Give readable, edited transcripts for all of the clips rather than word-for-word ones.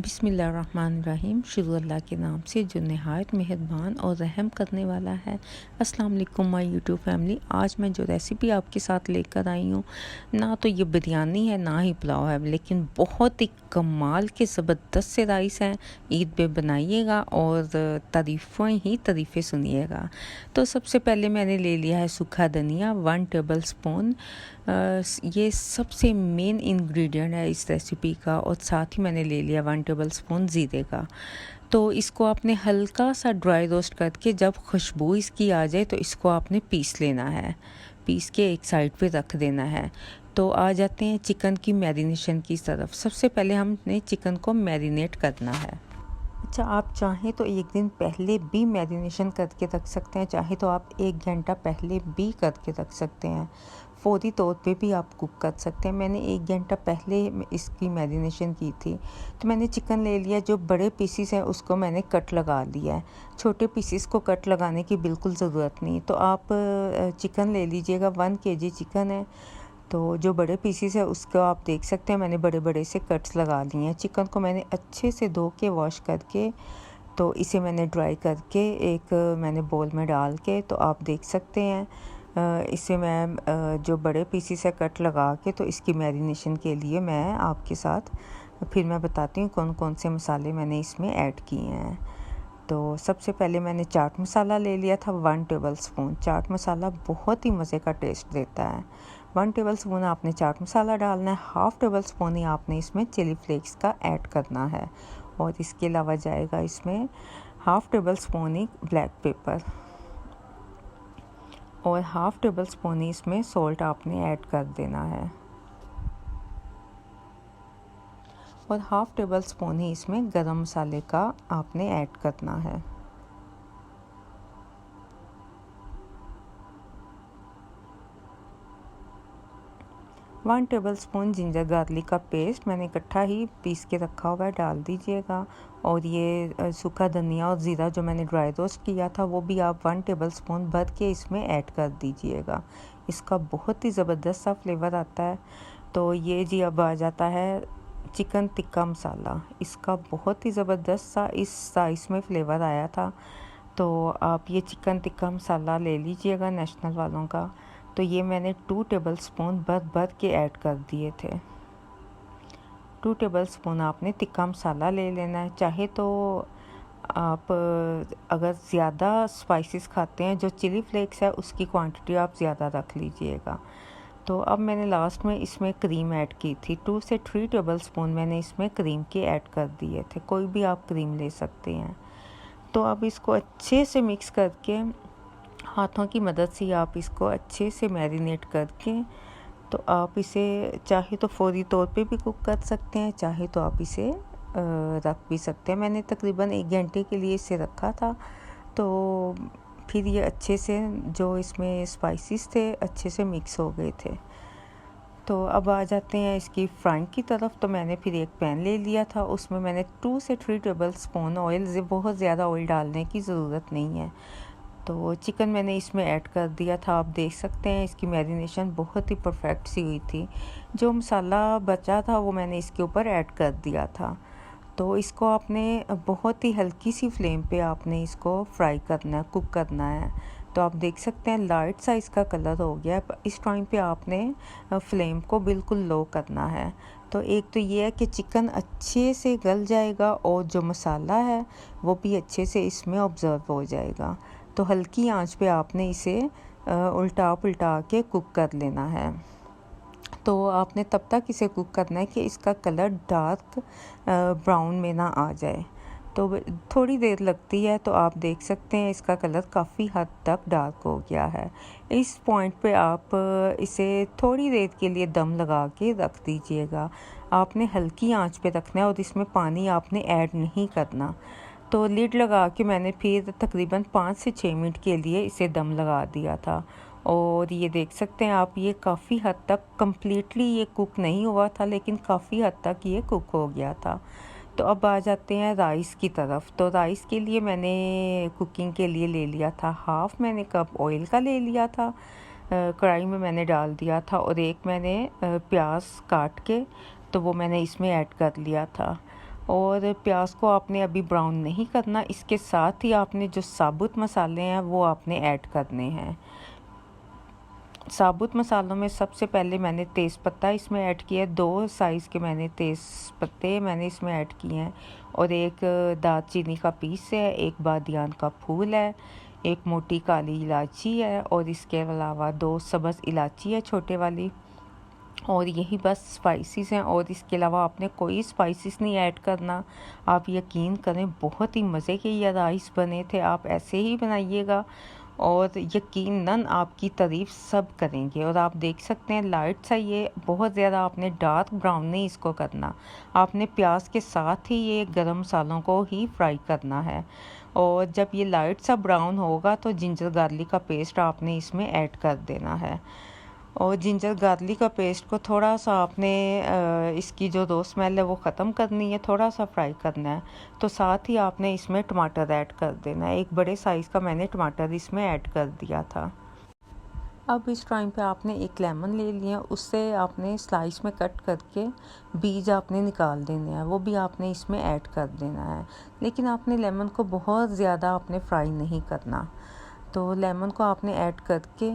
बिस्मिल्लाहिर्रहमानिर्रहीम। शुरू अल्लाह के नाम से जो नहायत मेहरबान और रहम करने वाला है। अस्सलाम वालेकुम माय यूट्यूब फैमिली। आज मैं जो रेसिपी आपके साथ लेकर आई हूँ, ना तो ये बिरयानी है ना ही पुलाव है, लेकिन बहुत ही कमाल के ज़बरदस्त से राइस हैं। ईद पे बनाइएगा और तारीफ़ें ही तारीफ़ें सुनिएगा। तो सबसे पहले मैंने ले लिया है सूखा धनिया 1 टेबल स्पून। ये सबसे मेन इंग्रेडिएंट है इस रेसिपी का। और साथ ही मैंने ले लिया 1 टेबल स्पून ज़ीरे का। तो इसको आपने हल्का सा ड्राई रोस्ट करके जब खुशबू इसकी आ जाए तो इसको आपने पीस लेना है। पीस के एक साइड पे रख देना है। तो आ जाते हैं चिकन की मैरिनेशन की तरफ। सबसे पहले हमने चिकन को मैरिनेट करना है। अच्छा, आप चाहें तो एक दिन पहले भी मैरिनेशन करके रख सकते हैं, चाहे तो आप 1 घंटा पहले भी करके रख सकते हैं। फ़ौरी तौर पे भी आप कुक कर सकते हैं। मैंने 1 घंटा पहले इसकी मैरिनेशन की थी। तो मैंने चिकन ले लिया, जो बड़े पीसीस हैं उसको मैंने कट लगा लिया है। छोटे पीसीस को कट लगाने की बिल्कुल ज़रूरत नहीं। तो आप चिकन ले लीजिएगा, 1 केजी चिकन है। तो जो बड़े पीसीस है उसको आप देख सकते हैं मैंने बड़े बड़े से कट्स लगा लिए हैं। चिकन को मैंने अच्छे से धो के वॉश करके तो इसे मैंने ड्राई करके एक मैंने बोल में डाल के, तो आप देख सकते हैं इसे मैं जो बड़े पीसीस है कट लगा के, तो इसकी मैरिनेशन के लिए मैं आपके साथ फिर मैं बताती हूँ कौन कौन से मसाले मैंने इसमें ऐड किए हैं। तो सबसे पहले मैंने चाट मसाला ले लिया था 1 टेबल स्पून। चाट मसाला बहुत ही मज़े का टेस्ट देता है। 1 टेबल स्पून आपने चाट मसाला डालना है। हाफ़ टेबल स्पून ही आपने इसमें चिली फ्लेक्स का ऐड करना है। और इसके अलावा जाएगा इसमें हाफ़ टेबल स्पून ही ब्लैक पेपर और हाफ़ टेबल स्पून ही इसमें सॉल्ट आपने ऐड कर देना है। और हाफ़ टेबल स्पून ही इसमें गरम मसाले का आपने ऐड करना है। One table spoon ginger garlic का पेस्ट मैंने इकट्ठा ही पीस के रखा हुआ है, डाल दीजिएगा। और ये सूखा धनिया और ज़ीरा जो मैंने ड्राई रोस्ट किया था वो भी आप 1 टेबल स्पून भर के इसमें ऐड कर दीजिएगा। इसका बहुत ही ज़बरदस्त सा फ्लेवर आता है। तो ये जी अब आ जाता है चिकन टिक्का मसाला। इसका बहुत ही ज़बरदस्त सा इस साइज़ में फ्लेवर आया था। तो आप ये चिकन टिक्का मसाला ले लीजिएगा नेशनल वालों का। तो ये मैंने 2 टेबल स्पून भर के ऐड कर दिए थे। 2 टेबल स्पून आपने टिक्का मसाला ले लेना है। चाहे तो आप अगर ज़्यादा स्पाइसेस खाते हैं, जो चिली फ्लेक्स है उसकी क्वांटिटी आप ज़्यादा रख लीजिएगा। तो अब मैंने लास्ट में इसमें क्रीम ऐड की थी। 2 से 3 टेबल स्पून मैंने इसमें क्रीम के ऐड कर दिए थे। कोई भी आप क्रीम ले सकते हैं। तो अब इसको अच्छे से मिक्स करके हाथों की मदद से आप इसको अच्छे से मैरिनेट करके, तो आप इसे चाहे तो फ़ौरी तौर पे भी कुक कर सकते हैं, चाहे तो आप इसे रख भी सकते हैं। मैंने तकरीबन 1 घंटे के लिए इसे रखा था। तो फिर ये अच्छे से जो इसमें स्पाइसेस थे अच्छे से मिक्स हो गए थे। तो अब आ जाते हैं इसकी फ्राइंग की तरफ। तो मैंने फिर एक पैन ले लिया था, उसमें मैंने 2 से 3 टेबल स्पून ऑयल, बहुत ज़्यादा ऑयल डालने की ज़रूरत नहीं है। तो चिकन मैंने इसमें ऐड कर दिया था। आप देख सकते हैं इसकी मैरिनेशन बहुत ही परफेक्ट सी हुई थी। जो मसाला बचा था वो मैंने इसके ऊपर ऐड कर दिया था। तो इसको आपने बहुत ही हल्की सी फ्लेम पे आपने इसको फ्राई करना है, कुक करना है। तो आप देख सकते हैं लाइट सा इसका कलर हो गया है। इस टाइम पे आपने फ्लेम को बिल्कुल लो करना है। तो एक तो ये है कि चिकन अच्छे से गल जाएगा और जो मसाला है वो भी अच्छे से इसमें ऑब्ज़र्व हो जाएगा। तो हल्की आंच पे आपने इसे उल्टा पुल्टा के कुक कर लेना है। तो आपने तब तक इसे कुक करना है कि इसका कलर डार्क ब्राउन में ना आ जाए। तो थोड़ी देर लगती है। तो आप देख सकते हैं इसका कलर काफ़ी हद तक डार्क हो गया है। इस पॉइंट पे आप इसे थोड़ी देर के लिए दम लगा के रख दीजिएगा। आपने हल्की आंच पे रखना है और इसमें पानी आपने ऐड नहीं करना। तो लिड लगा के मैंने फिर तकरीबन 5 से 6 मिनट के लिए इसे दम लगा दिया था। और ये देख सकते हैं आप, ये काफ़ी हद तक कम्प्लीटली ये कुक नहीं हुआ था, लेकिन काफ़ी हद तक ये कुक हो गया था। तो अब आ जाते हैं राइस की तरफ। तो राइस के लिए मैंने कुकिंग के लिए ले लिया था हाफ़ मैंने कप ऑयल का ले लिया था। कढ़ाई में मैंने डाल दिया था और एक मैंने प्याज काट के तो वो मैंने इसमें ऐड कर लिया था। और प्याज को आपने अभी ब्राउन नहीं करना, इसके साथ ही आपने जो साबुत मसाले हैं वो आपने ऐड करने हैं। साबुत मसालों में सबसे पहले मैंने तेज़पत्ता इसमें ऐड किया है, 2 साइज़ के मैंने तेज़पत्ते मैंने इसमें ऐड किए हैं, और एक दालचीनी का पीस है, एक बादियान का फूल है, एक मोटी काली इलायची है, और इसके अलावा 2 सब्ज़ इलायची है छोटे वाली, और यही बस स्पाइसेस हैं। और इसके अलावा आपने कोई स्पाइसेस नहीं ऐड करना। आप यकीन करें बहुत ही मज़े के ये राइस बने थे, आप ऐसे ही बनाइएगा और यकीनन आपकी तारीफ़ सब करेंगे। और आप देख सकते हैं लाइट सा, ये बहुत ज़्यादा आपने डार्क ब्राउन नहीं इसको करना, आपने प्याज के साथ ही ये गरम मसालों को ही फ्राई करना है। और जब ये लाइट सा ब्राउन होगा तो जिंजर गार्लिक का पेस्ट आपने इसमें ऐड कर देना है। और जिंजर गार्लिक का पेस्ट को थोड़ा सा आपने इसकी जो रो स्मेल है वो ख़त्म करनी है, थोड़ा सा फ्राई करना है। तो साथ ही आपने इसमें टमाटर ऐड कर देना है, एक बड़े साइज़ का मैंने टमाटर इसमें ऐड कर दिया था। अब इस टाइम पे आपने एक लेमन ले लिया, उससे आपने स्लाइस में कट करके बीज आपने निकाल देने हैं, वो भी आपने इसमें ऐड कर देना है। लेकिन आपने लेमन को बहुत ज़्यादा आपने फ्राई नहीं करना। तो लेमन को आपने ऐड करके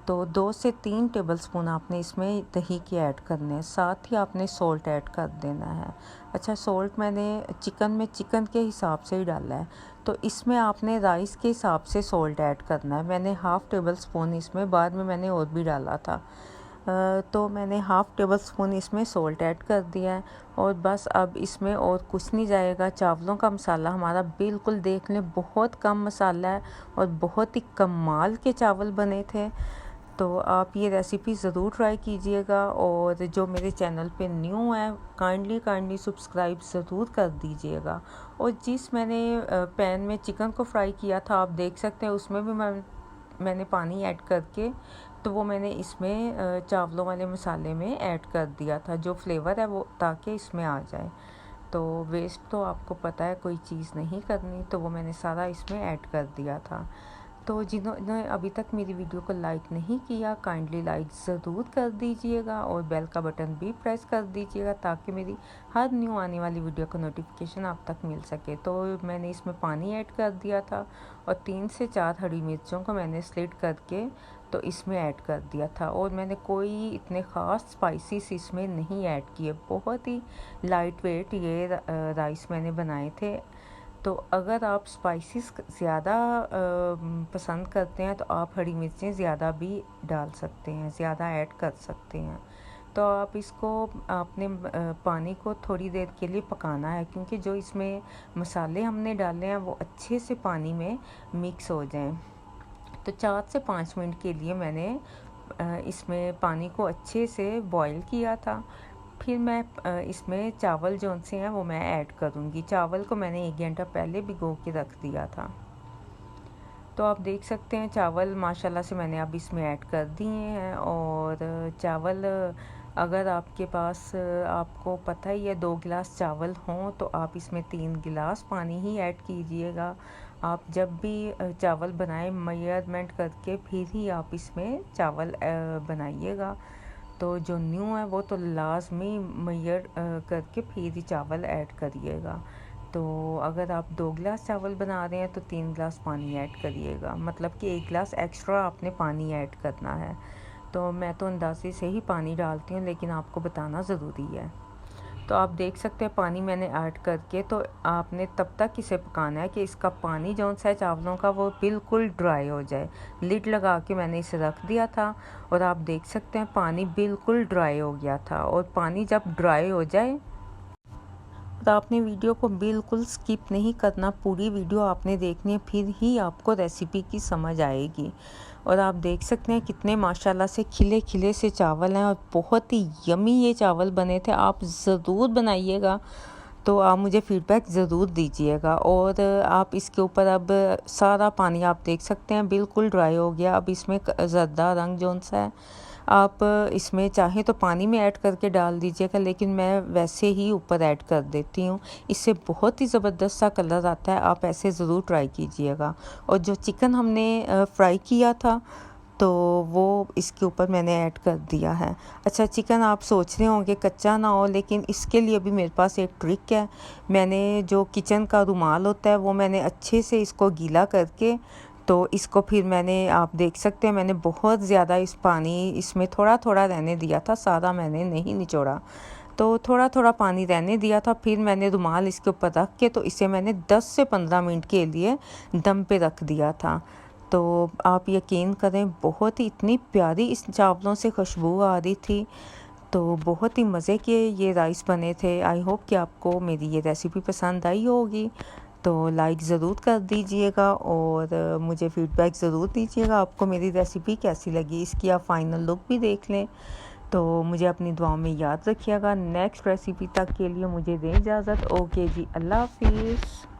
तो 2 से 3 टेबलस्पून आपने इसमें दही के ऐड करने हैं, साथ ही आपने सॉल्ट ऐड कर देना है। अच्छा, सॉल्ट मैंने चिकन के हिसाब से ही डाला है, तो इसमें आपने राइस के हिसाब से सॉल्ट ऐड करना है। मैंने हाफ़ टेबल स्पून इसमें, बाद में मैंने और भी डाला था, तो मैंने हाफ़ टेबल स्पून इसमें सॉल्ट ऐड कर दिया है। और बस अब इसमें और कुछ नहीं जाएगा। चावलों का मसाला हमारा बिल्कुल देख लें बहुत कम मसाला है, और बहुत ही कमाल के चावल बने थे। तो आप ये रेसिपी ज़रूर ट्राई कीजिएगा, और जो मेरे चैनल पे न्यू है काइंडली सब्सक्राइब ज़रूर कर दीजिएगा। और जिस मैंने पैन में चिकन को फ्राई किया था, आप देख सकते हैं उसमें भी मैंने पानी ऐड करके तो वो मैंने इसमें चावलों वाले मसाले में ऐड कर दिया था, जो फ्लेवर है वो ताकि इसमें आ जाए। तो वेस्ट तो आपको पता है कोई चीज़ नहीं करनी, तो वो मैंने सारा इसमें ऐड कर दिया था। तो जिन्होंने अभी तक मेरी वीडियो को लाइक नहीं किया, काइंडली लाइक ज़रूर कर दीजिएगा, और बेल का बटन भी प्रेस कर दीजिएगा ताकि मेरी हर न्यू आने वाली वीडियो का नोटिफिकेशन आप तक मिल सके। तो मैंने इसमें पानी ऐड कर दिया था, और 3 से 4 हरी मिर्चों को मैंने स्लिट करके तो इसमें ऐड कर दिया था। और मैंने कोई इतने ख़ास स्पाइसेस इसमें नहीं ऐड किए, बहुत ही लाइट वेट ये राइस मैंने बनाए थे। तो अगर आप स्पाइसेस ज़्यादा पसंद करते हैं तो आप हरी मिर्चें ज़्यादा भी डाल सकते हैं, ज़्यादा ऐड कर सकते हैं। तो आप इसको आपने पानी को थोड़ी देर के लिए पकाना है, क्योंकि जो इसमें मसाले हमने डाले हैं वो अच्छे से पानी में मिक्स हो जाएं। तो 4 से 5 मिनट के लिए मैंने इसमें पानी को अच्छे से बॉईल किया था। फिर मैं इसमें चावल जो से हैं वो मैं ऐड करूँगी। चावल को मैंने 1 घंटा पहले भिगो के रख दिया था। तो आप देख सकते हैं चावल माशाल्लाह से मैंने अब इसमें ऐड कर दिए हैं। और चावल अगर आपके पास आपको पता ही है 2 गिलास चावल हों तो आप इसमें 3 गिलास पानी ही ऐड कीजिएगा। आप जब भी चावल बनाएं मेजरमेंट करके फिर ही आप इसमें चावल बनाइएगा। तो जो न्यू है वो तो लाजमी मेजर करके फिर ही चावल ऐड करिएगा। तो अगर आप 2 गिलास चावल बना रहे हैं तो 3 गिलास पानी ऐड करिएगा, मतलब कि 1 गिलास एक्स्ट्रा आपने पानी ऐड करना है। तो मैं तो अंदाजे से ही पानी डालती हूँ, लेकिन आपको बताना ज़रूरी है। तो आप देख सकते हैं पानी मैंने ऐड करके, तो आपने तब तक इसे पकाना है कि इसका पानी जो सा है चावलों का वो बिल्कुल ड्राई हो जाए। लिड लगा के मैंने इसे रख दिया था, और आप देख सकते हैं पानी बिल्कुल ड्राई हो गया था। और पानी जब ड्राई हो जाए तो आपने वीडियो को बिल्कुल स्किप नहीं करना, पूरी वीडियो आपने देखनी है, फिर ही आपको रेसिपी की समझ आएगी। और आप देख सकते हैं कितने माशाल्लाह से खिले खिले से चावल हैं, और बहुत ही यमी ये चावल बने थे। आप ज़रूर बनाइएगा, तो आप मुझे फ़ीडबैक ज़रूर दीजिएगा। और आप इसके ऊपर अब सारा पानी आप देख सकते हैं बिल्कुल ड्राई हो गया। अब इसमें ज़र्दा रंग जौन सा है आप इसमें चाहें तो पानी में ऐड करके डाल दीजिएगा, लेकिन मैं वैसे ही ऊपर ऐड कर देती हूँ, इससे बहुत ही ज़बरदस्त सा कलर आता है। आप ऐसे ज़रूर ट्राई कीजिएगा। और जो चिकन हमने फ्राई किया था तो वो इसके ऊपर मैंने ऐड कर दिया है। अच्छा, चिकन आप सोच रहे होंगे कच्चा ना हो, लेकिन इसके लिए भी मेरे पास एक ट्रिक है। मैंने जो किचन का रुमाल होता है वो मैंने अच्छे से इसको गीला करके, तो इसको फिर मैंने, आप देख सकते हैं मैंने बहुत ज़्यादा इस पानी इसमें थोड़ा थोड़ा रहने दिया था, सारा मैंने नहीं निचोड़ा, तो थोड़ा थोड़ा पानी रहने दिया था। फिर मैंने रुमाल इसके ऊपर रख के, तो इसे मैंने 10 से 15 मिनट के लिए दम पे रख दिया था। तो आप यकीन करें, बहुत ही इतनी प्यारी इस चावलों से खुशबू आ रही थी, तो बहुत ही मज़े के ये राइस बने थे। आई होप कि आपको मेरी ये रेसिपी पसंद आई होगी, तो लाइक ज़रूर कर दीजिएगा और मुझे फ़ीडबैक ज़रूर दीजिएगा आपको मेरी रेसिपी कैसी लगी। इसकी आप फ़ाइनल लुक भी देख लें। तो मुझे अपनी दुआओं में याद रखिएगा। नेक्स्ट रेसिपी तक के लिए मुझे दें इजाज़त। ओके जी, अल्लाह हाफिज़।